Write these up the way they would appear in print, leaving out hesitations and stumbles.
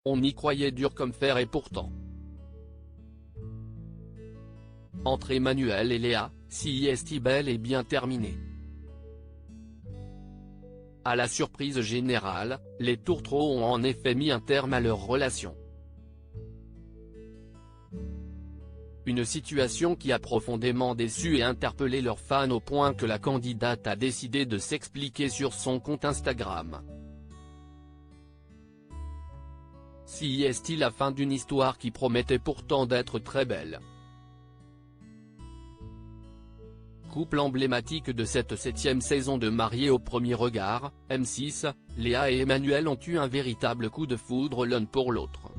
On y croyait dur comme fer et pourtant. Entre Emmanuel et Léa, CIST bel et bien terminé. À la surprise générale, les tourtereaux ont en effet mis un terme à leur relation. Une situation qui a profondément déçu et interpellé leurs fans au point que la candidate a décidé de s'expliquer sur son compte Instagram. CIST la fin d'une histoire qui promettait pourtant d'être très belle. Couple emblématique de cette 7e saison de Mariés au premier regard, M6, Léa et Emmanuel ont eu un véritable coup de foudre l'un pour l'autre.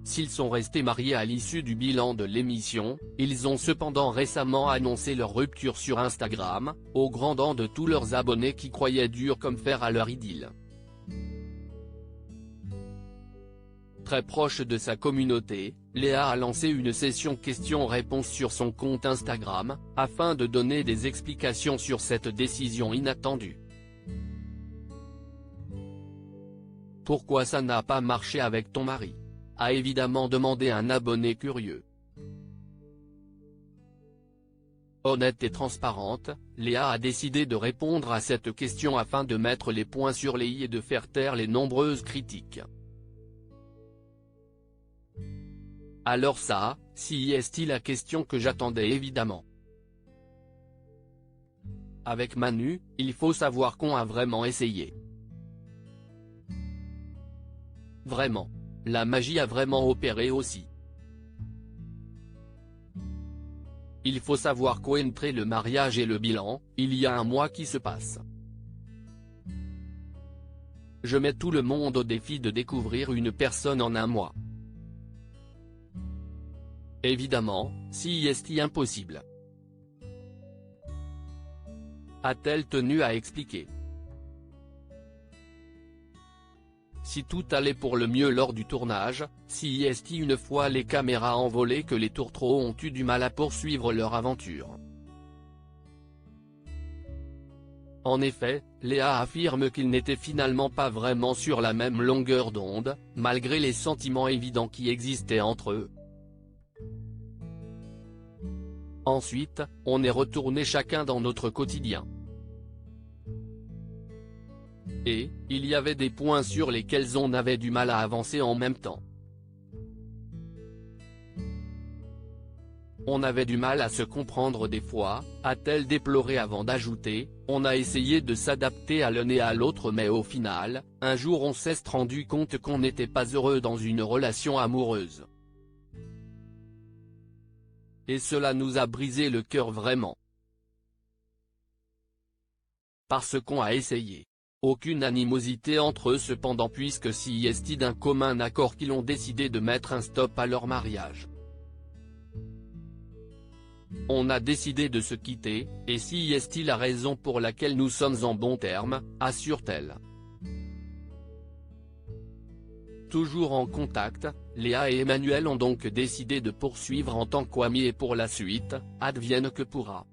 S'ils sont restés mariés à l'issue du bilan de l'émission, ils ont cependant récemment annoncé leur rupture sur Instagram, au grand dam de tous leurs abonnés qui croyaient dur comme fer à leur idylle. Très proche de sa communauté, Léa a lancé une session questions-réponses sur son compte Instagram, afin de donner des explications sur cette décision inattendue. Pourquoi ça n'a pas marché avec ton mari ? A évidemment demandé un abonné curieux. Honnête et transparente, Léa a décidé de répondre à cette question afin de mettre les points sur les i et de faire taire les nombreuses critiques. Alors ça, CIST la question que j'attendais évidemment. Avec Manu, il faut savoir qu'on a vraiment essayé. Vraiment. La magie a vraiment opéré aussi. Il faut savoir qu'entre le mariage et le bilan, il y a un mois qui se passe. Je mets tout le monde au défi de découvrir une personne en un mois. Évidemment, CIST impossible. A-t-elle tenu à expliquer. Si tout allait pour le mieux lors du tournage, CIST une fois les caméras envolées que les tourtereaux ont eu du mal à poursuivre leur aventure. En effet, Léa affirme qu'ils n'étaient finalement pas vraiment sur la même longueur d'onde, malgré les sentiments évidents qui existaient entre eux. Ensuite, on est retourné chacun dans notre quotidien. Et, il y avait des points sur lesquels on avait du mal à avancer en même temps. On avait du mal à se comprendre des fois, a-t-elle déploré avant d'ajouter, on a essayé de s'adapter à l'un et à l'autre mais au final, un jour on s'est rendu compte qu'on n'était pas heureux dans une relation amoureuse. Et cela nous a brisé le cœur vraiment. Parce qu'on a essayé. Aucune animosité entre eux cependant puisque CIST d'un commun accord qu'ils ont décidé de mettre un stop à leur mariage. On a décidé de se quitter, et CIST la raison pour laquelle nous sommes en bons termes, assure-t-elle. Toujours en contact, Léa et Emmanuel ont donc décidé de poursuivre en tant qu'amis et pour la suite, advienne que pourra.